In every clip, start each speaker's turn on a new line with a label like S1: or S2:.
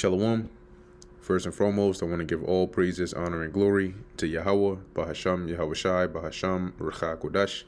S1: Shalom. First and foremost, I want to give all praises, honor, and glory to Yahweh, Bahasham, Yahweh Shai, Bahasham, Rucha Kodash.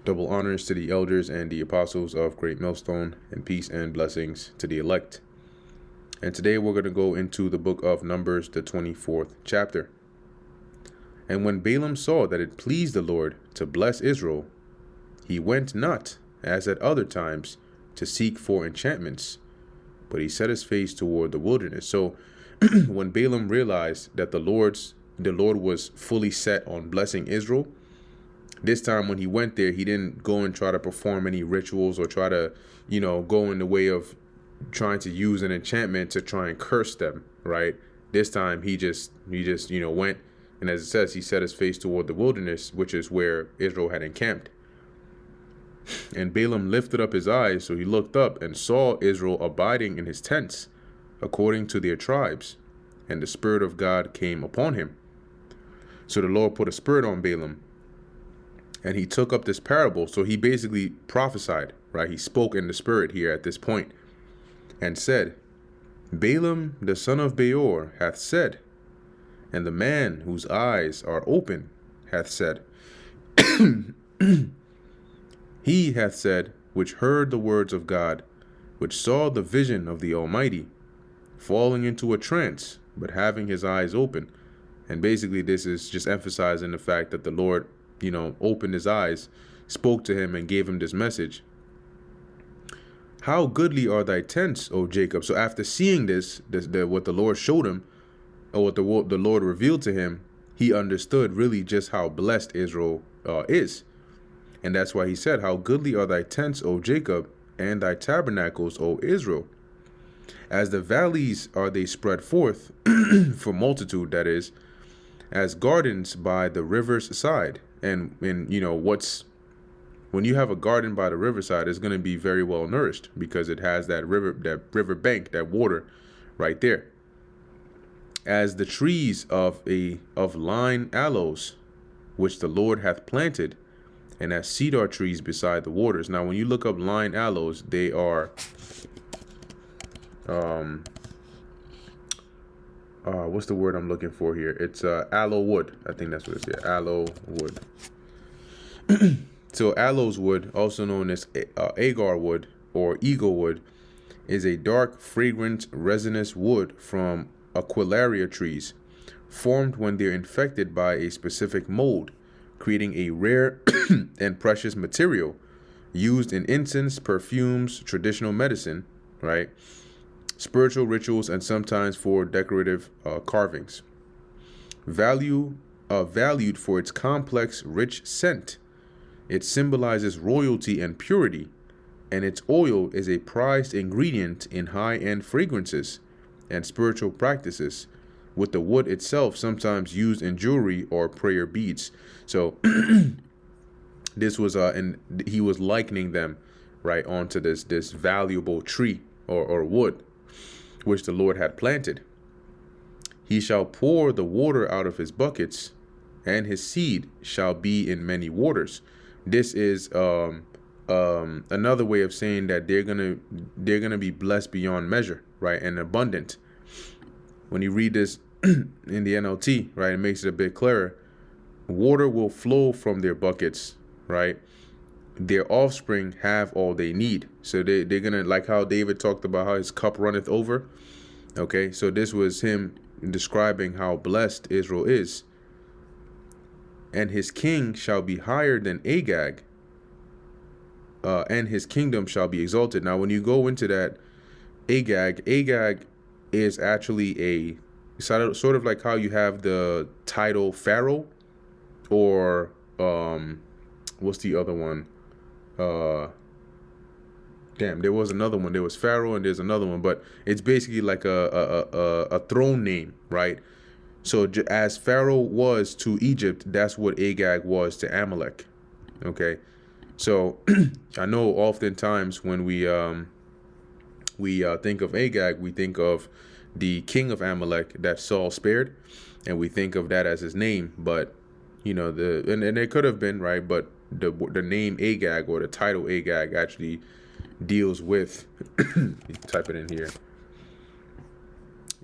S1: Double honors to the elders and the apostles of Great Millstone, and peace and blessings to the elect. And today we're going to go into the book of Numbers, the 24th chapter. And when Balaam saw that it pleased the Lord to bless Israel, he went not, as at other times, to seek for enchantments, but he set his face toward the wilderness. So when Balaam realized that the Lord was fully set on blessing Israel, this time when he went there, he didn't go and try to perform any rituals or try to, go in the way of trying to use an enchantment to try and curse them, right? This time he just went, and as it says, he set his face toward the wilderness, which is where Israel had encamped. And Balaam lifted up his eyes, so he looked up and saw Israel abiding in his tents, according to their tribes, and the Spirit of God came upon him. So the Lord put a spirit on Balaam, and he took up this parable. So he basically prophesied, right? He spoke in the Spirit here at this point, and said, Balaam the son of Beor hath said, and the man whose eyes are open hath said, He hath said, which heard the words of God, which saw the vision of the Almighty, falling into a trance, but having his eyes open. And basically this is just emphasizing the fact that the Lord, opened his eyes, spoke to him, and gave him this message. How goodly are thy tents, O Jacob. So after seeing this, what the Lord showed him, or what the Lord revealed to him, he understood really just how blessed Israel is. And that's why he said, how goodly are thy tents, O Jacob, and thy tabernacles, O Israel. As the valleys are they spread forth, for multitude, that is, as gardens by the river's side. And when you have a garden by the riverside, it's going to be very well nourished, because it has that river bank, that water right there. As the trees of line aloes, which the Lord hath planted, and as cedar trees beside the waters. Now, when you look up line aloes, they are, what's the word I'm looking for here? It's aloe wood. I think that's what it's here. Aloe wood. So aloes wood, also known as agar wood or eagle wood, is a dark, fragrant, resinous wood from Aquilaria trees, formed when they're infected by a specific mold, creating a rare and precious material used in incense, perfumes, traditional medicine, right? Spiritual rituals, and sometimes for decorative carvings. Valued for its complex, rich scent. It symbolizes royalty and purity, and its oil is a prized ingredient in high-end fragrances and spiritual practices, with the wood itself sometimes used in jewelry or prayer beads. So this was and he was likening them right onto this valuable tree or wood which the Lord had planted. He shall pour the water out of his buckets, and his seed shall be in many waters. This is another way of saying that they're gonna be blessed beyond measure, right, and abundant. When you read this in the NLT, right, it makes it a bit clearer. Water will flow from their buckets, right? Their offspring have all they need. So they're gonna, like how David talked about how his cup runneth over. Okay, so this was him describing how blessed Israel is. And his king shall be higher than Agag, and his kingdom shall be exalted. Now, when you go into that, Agag is actually a sort of like how you have the title Pharaoh, or what's the other one? There was another one. There was Pharaoh, and there's another one, but it's basically like a throne name, right? So as Pharaoh was to Egypt, that's what Agag was to Amalek. Okay, so I know oftentimes when we think of Agag, we think of the king of Amalek that Saul spared, and we think of that as his name. But and it could have been, right, but the name Agag, or the title Agag, actually deals with type it in here.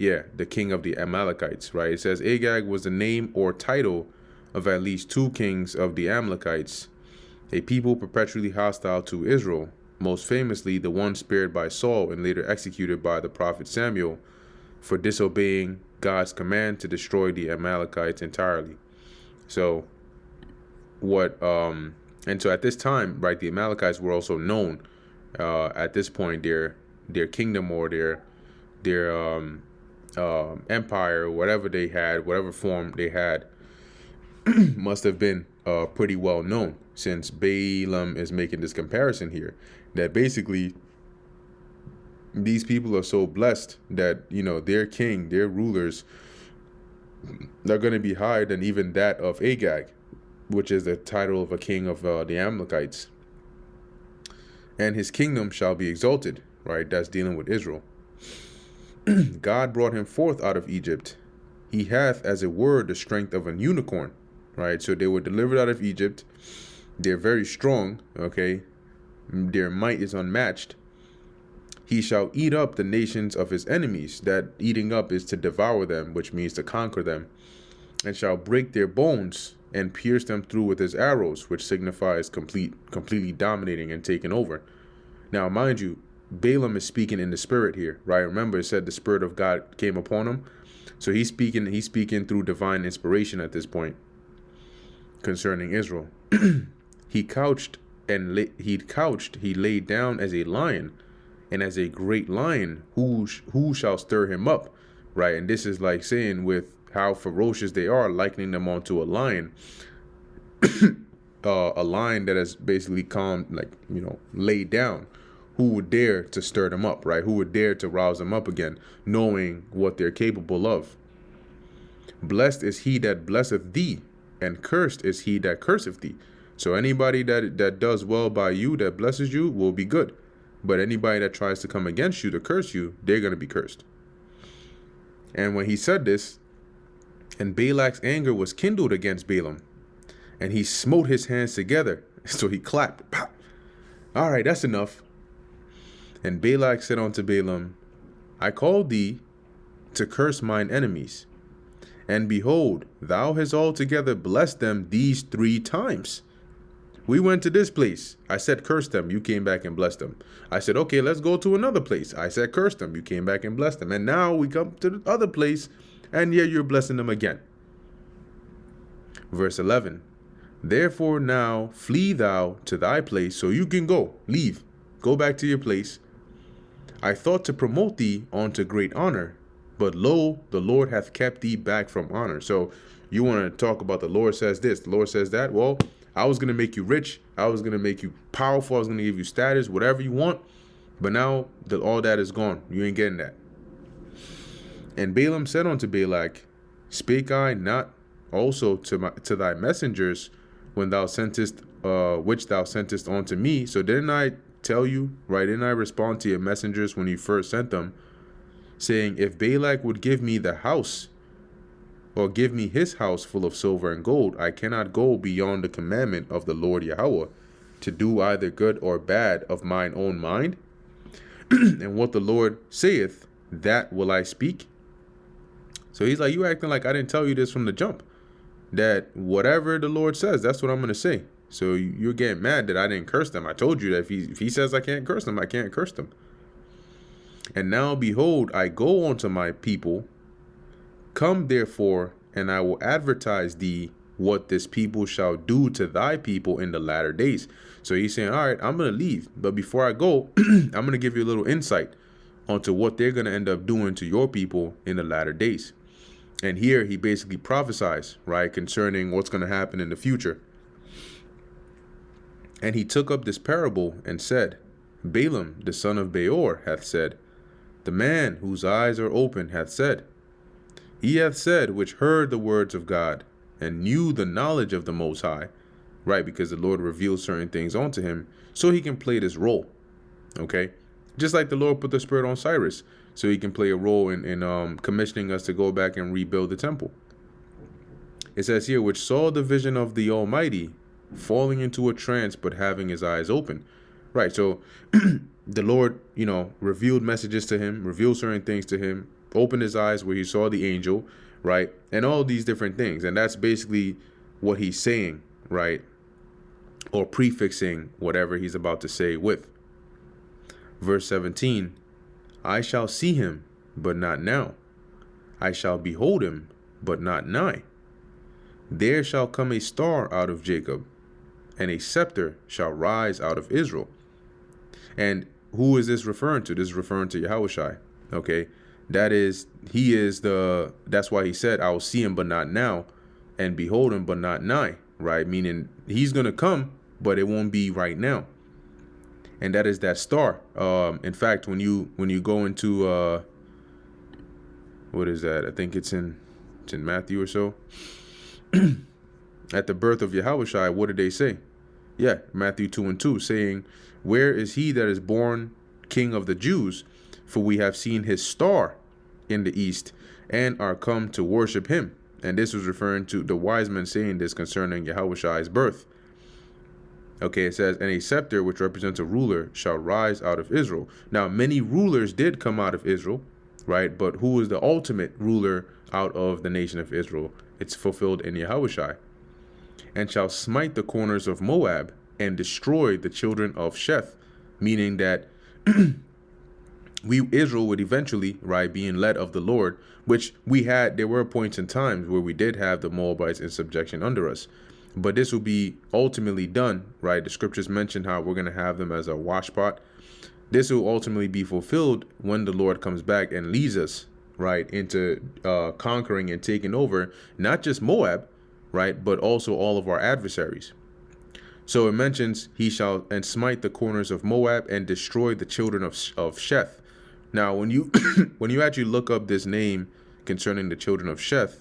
S1: the king of the Amalekites, right? It says Agag was the name or title of at least 2 kings of the Amalekites, a people perpetually hostile to Israel, most famously the one spared by Saul and later executed by the prophet Samuel for disobeying God's command to destroy the Amalekites entirely. So and so at this time, right, the Amalekites were also known at this point, their kingdom or their empire, whatever they had, whatever form they had, must have been pretty well known, since Balaam is making this comparison here, that basically these people are so blessed that, their king, their rulers, they're going to be higher than even that of Agag, which is the title of a king of the Amalekites. And his kingdom shall be exalted, right? That's dealing with Israel. God brought him forth out of Egypt. He hath, as it were, the strength of an unicorn, right? So they were delivered out of Egypt. They're very strong, okay? Their might is unmatched. He shall eat up the nations of his enemies. That eating up is to devour them, which means to conquer them, and shall break their bones and pierce them through with his arrows, which signifies completely dominating and taking over. Now, mind you, Balaam is speaking in the spirit here, right? Remember, it said the spirit of God came upon him. So he's speaking through divine inspiration at this point concerning Israel. He laid down as a lion, and as a great lion, who shall stir him up, right? And this is like saying, with how ferocious they are, likening them onto a lion, a lion that has basically laid down. Who would dare to stir them up, right? Who would dare to rouse them up again, knowing what they're capable of? Blessed is he that blesseth thee, and cursed is he that curseth thee. So anybody that does well by you, that blesses you, will be good. But anybody that tries to come against you to curse you, they're going to be cursed. And when he said this, and Balak's anger was kindled against Balaam, and he smote his hands together. So he clapped. Pow. All right, that's enough. And Balak said unto Balaam, I called thee to curse mine enemies. And behold, thou hast altogether blessed them these 3 times. We went to this place. I said, curse them. You came back and blessed them. I said, okay, let's go to another place. I said, curse them. You came back and blessed them. And now we come to the other place, and yet you're blessing them again. Verse 11. Therefore now flee thou to thy place, so you can go. Leave. Go back to your place. I thought to promote thee unto great honor, but lo, the Lord hath kept thee back from honor. So you want to talk about the Lord says this, the Lord says that. Well, I was going to make you rich. I was going to make you powerful. I was going to give you status, whatever you want. But now all that is gone. You ain't getting that. And Balaam said unto Balak, spake I not also to thy messengers when thou sentest, which thou sentest unto me? So didn't I tell you, right? Didn't I respond to your messengers when you first sent them, saying, if Balak would give me the house, or give me his house full of silver and gold, I cannot go beyond the commandment of the Lord Yahweh to do either good or bad of mine own mind. And what the Lord saith, that will I speak. So he's like, you acting like I didn't tell you this from the jump, that whatever the Lord says, that's what I'm going to say. So you're getting mad that I didn't curse them. I told you that if he says I can't curse them, I can't curse them. And now behold, I go unto my people. Come therefore, and I will advertise thee what this people shall do to thy people in the latter days. So he's saying, all right, I'm going to leave. But before I go, I'm going to give you a little insight onto what they're going to end up doing to your people in the latter days. And here he basically prophesies, right, concerning what's going to happen in the future. And he took up this parable and said, Balaam, the son of Beor, hath said, the man whose eyes are open hath said, he hath said, which heard the words of God, and knew the knowledge of the Most High, right, because the Lord revealed certain things unto him, so he can play this role, okay? Just like the Lord put the Spirit on Cyrus, so he can play a role in commissioning us to go back and rebuild the temple. It says here, which saw the vision of the Almighty, falling into a trance, but having his eyes open. Right, so the Lord, revealed messages to him, revealed certain things to him, opened his eyes where he saw the angel, right? And all these different things. And that's basically what he's saying, right? Or prefixing whatever he's about to say with. Verse 17, I shall see him, but not now. I shall behold him, but not nigh. There shall come a star out of Jacob, and a scepter shall rise out of Israel. And who is this referring to? This is referring to Yahushua. Okay, that's why he said, I will see him, but not now, and behold him, but not nigh, right? Meaning he's going to come, but it won't be right now. And that is that star. In fact, when you go into, what is that? I think it's in Matthew or so. At the birth of Yahushua, what did they say? Yeah, Matthew 2:2, saying, where is he that is born King of the Jews? For we have seen his star in the east, and are come to worship him. And this was referring to the wise men saying this concerning Yahushua's birth. Okay, it says, and a scepter, which represents a ruler, shall rise out of Israel. Now, many rulers did come out of Israel, right? But who is the ultimate ruler out of the nation of Israel? It's fulfilled in Yahushua. And shall smite the corners of Moab, and destroy the children of Sheth, meaning that Israel would eventually, right, being led of the Lord, which there were points in times where we did have the Moabites in subjection under us. But this will be ultimately done, right? The scriptures mention how we're going to have them as a washpot. This will ultimately be fulfilled when the Lord comes back and leads us, right, into conquering and taking over, not just Moab, right, but also all of our adversaries. So it mentions he shall and smite the corners of Moab and destroy the children of Sheth. Now, when you when you actually look up this name concerning the children of Sheth,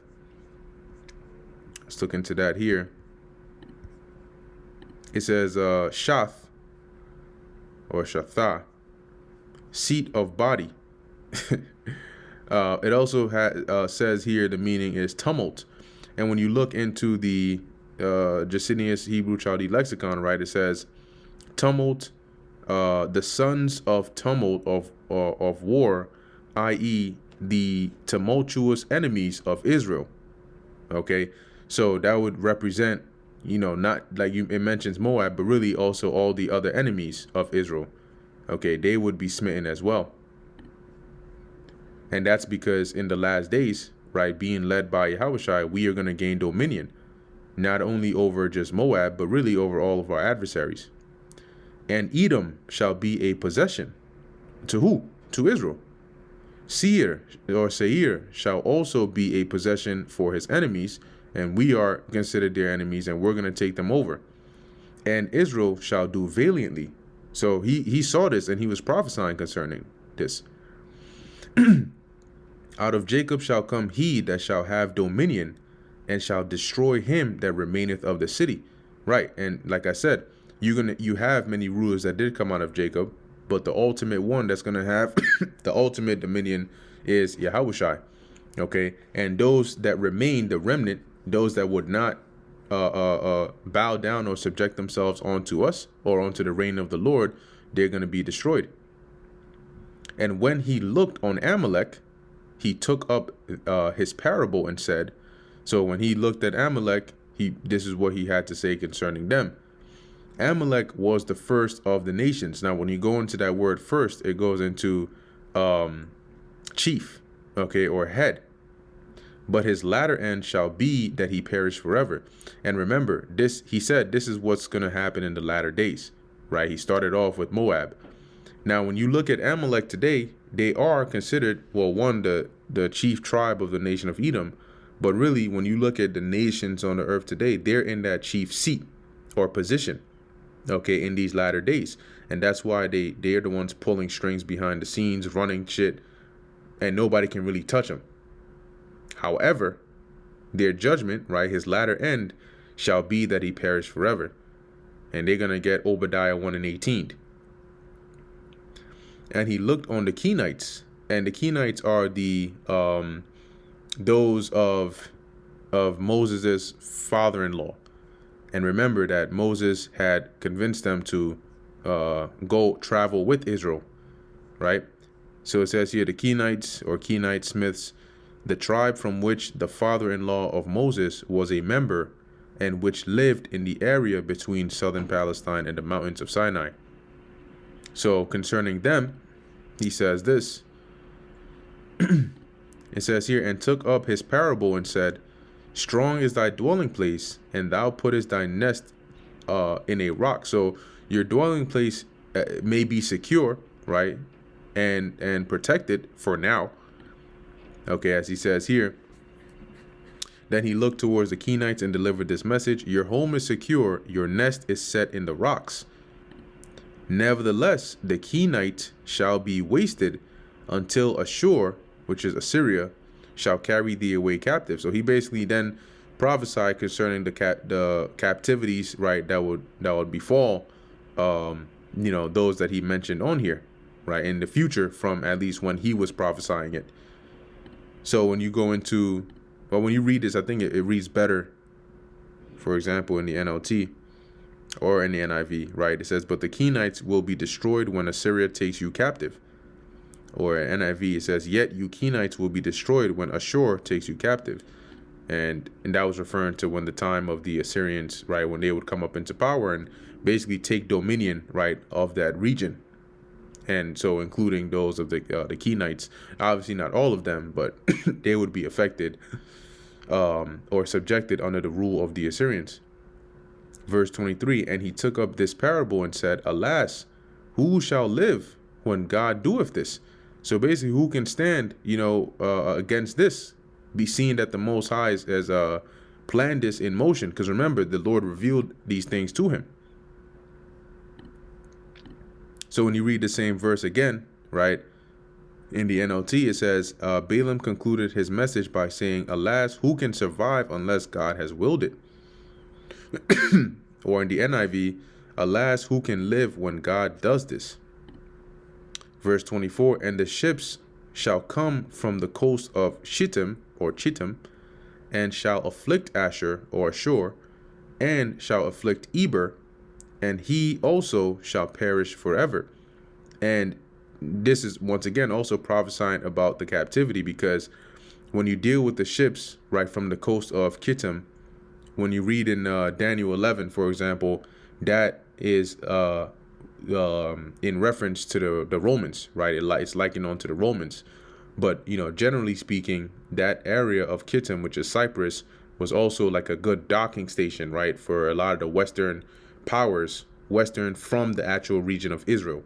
S1: let's look into that here. It says Shath or Shatha, seat of body. It also says here the meaning is tumult. And when you look into the Jacinius Hebrew Chaldee lexicon, right, it says tumult, the sons of tumult of war, i.e. the tumultuous enemies of Israel. Okay, so that would represent, not like it mentions Moab, but really also all the other enemies of Israel. Okay, they would be smitten as well. And that's because in the last days, right, being led by Yahushua, we are going to gain dominion, not only over just Moab, but really over all of our adversaries. And Edom shall be a possession. To who? To Israel. Seir shall also be a possession for his enemies, and we are considered their enemies, and we're going to take them over. And Israel shall do valiantly. So he saw this, and he was prophesying concerning this. Out of Jacob shall come he that shall have dominion, and shall destroy him that remaineth of the city. Right, and like I said, you have many rulers that did come out of Jacob, but the ultimate one that's going to have the ultimate dominion is Yahushua. Okay, and those that remain, the remnant, those that would not bow down or subject themselves onto us or onto the reign of the Lord, they're going to be destroyed. And when he looked on Amalek, he took up his parable and said, so when he looked at Amalek, this is what he had to say concerning them. Amalek was the first of the nations. Now, when you go into that word first, it goes into chief, okay, or head. But his latter end shall be that he perish forever. And remember, he said this is what's going to happen in the latter days, right? He started off with Moab. Now, when you look at Amalek today, they are considered, well, one, the chief tribe of the nation of Edom. But really, when you look at the nations on the earth today, they're in that chief seat or position, okay, in these latter days. And that's why they're the ones pulling strings behind the scenes, running shit, and nobody can really touch them. However, their judgment, right, his latter end shall be that he perish forever. And they're going to get Obadiah 1:18. And he looked on the Kenites, and the Kenites are the those of Moses' father-in-law. And remember that Moses had convinced them to go travel with Israel, right? So it says here the Kenites or Kenite Smiths, the tribe from which the father-in-law of Moses was a member and which lived in the area between southern Palestine and the mountains of Sinai. So concerning them, he says this. It says here, and took up his parable and said, strong is thy dwelling place, and thou puttest thy nest in a rock. So your dwelling place may be secure, right, and protected for now. Okay, as he says here, then he looked towards the Kenites and delivered this message: your home is secure, your nest is set in the rocks. Nevertheless, the Kenite shall be wasted until Ashur, which is Assyria, shall carry thee away captive. So he basically then prophesied concerning the captivities, right, that would befall, those that he mentioned on here, right, in the future, from at least when he was prophesying it. So when you go into, well, when you read this, I think it reads better, for example, in the NLT or in the NIV, right? It says, but the Kenites will be destroyed when Assyria takes you captive. Or in NIV, it says, yet you Kenites will be destroyed when Ashur takes you captive. And that was referring to when the time of the Assyrians, right, when they would come up into power and basically take dominion, right, of that region. And so including those of the Kenites, obviously not all of them, but they would be affected or subjected under the rule of the Assyrians. Verse 23, and he took up this parable and said, alas, who shall live when God doeth this? So basically, who can stand, against this? Be seen that the Most High has planned this in motion. Because remember, the Lord revealed these things to him. So when you read the same verse again, right, in the NLT, it says, Balaam concluded his message by saying, alas, who can survive unless God has willed it? Or in the NIV, alas, who can live when God does this? Verse 24, and the ships shall come from the coast of Shittim or Chittim, and shall afflict Asher or Ashur, and shall afflict Eber, and he also shall perish forever. And this is once again also prophesying about the captivity, because when you deal with the ships, right, from the coast of Chittim, when you read in Daniel 11, for example, that is in reference to the Romans, right? It's likened on to the Romans. But, generally speaking, that area of Chittim, which is Cyprus, was also like a good docking station, right, for a lot of the Western powers, Western from the actual region of Israel.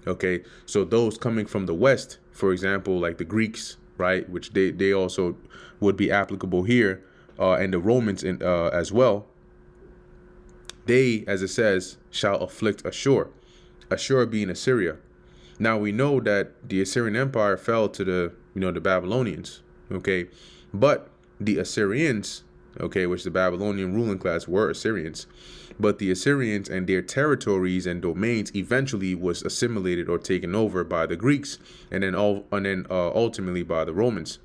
S1: Okay, so those coming from the West, for example, like the Greeks, right, which they also would be applicable here, and the Romans as well, they, as it says, shall afflict Ashur. Ashur being Assyria. Now we know that the Assyrian Empire fell to the Babylonians, okay, but the Assyrians, okay, which the Babylonian ruling class were Assyrians, but the Assyrians and their territories and domains eventually was assimilated or taken over by the Greeks, and then ultimately by the Romans.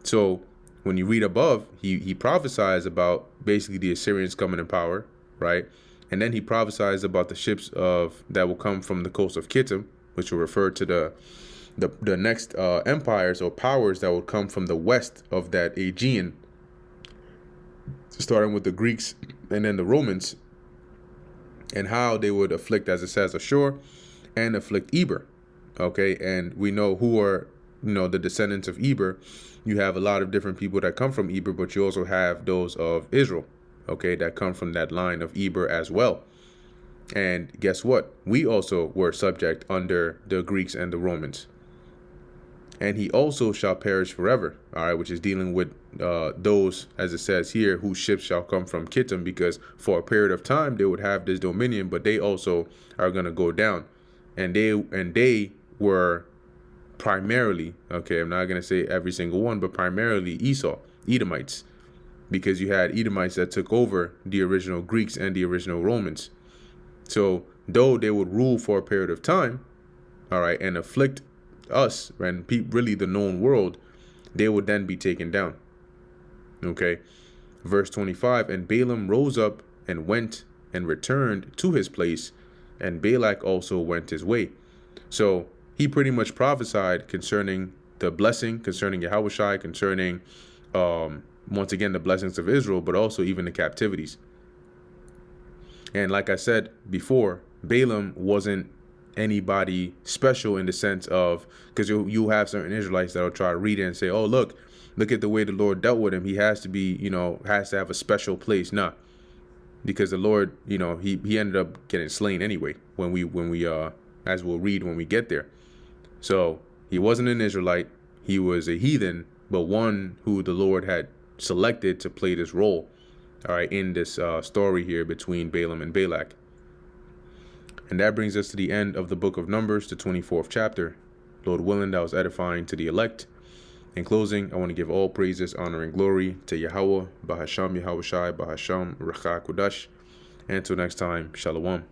S1: So when you read above, he prophesies about basically the Assyrians coming in power, right? And then he prophesies about the ships that will come from the coast of Chittim, which will refer to the next empires or powers that will come from the west of that Aegean, starting with the Greeks and then the Romans, and how they would afflict, as it says, Ashur, and afflict Eber. Okay, and we know who are the descendants of Eber. You have a lot of different people that come from Eber, but you also have those of Israel, okay, that come from that line of Eber as well. And guess what? We also were subject under the Greeks and the Romans. And he also shall perish forever, all right, which is dealing with those, as it says here, whose ships shall come from Chittim, because for a period of time they would have this dominion, but they also are going to go down. And they were primarily, okay, I'm not going to say every single one, but primarily Esau, Edomites, because you had Edomites that took over the original Greeks and the original Romans. So though they would rule for a period of time, all right, and afflict us and really the known world, they would then be taken down. Okay, verse 25, and Balaam rose up and went and returned to his place, and Balak also went his way. So he pretty much prophesied concerning the blessing, concerning Yahushua, concerning once again the blessings of Israel, but also even the captivities. And like I said before, Balaam wasn't anybody special in the sense of, because you have certain Israelites that'll try to read it and say, oh, look at the way the Lord dealt with him. He has to be, has to have a special place. Nah, because the Lord, he ended up getting slain anyway when we as we'll read when we get there. So he wasn't an Israelite. He was a heathen, but one who the Lord had selected to play this role, all right, in this story here between Balaam and Balak. And that brings us to the end of the book of Numbers, the 24th chapter. Lord willing, that was edifying to the elect. In closing, I want to give all praises, honor, and glory to Yahweh, Bahasham Yahushai, Bahasham Racha Kudash. And until next time, Shalom.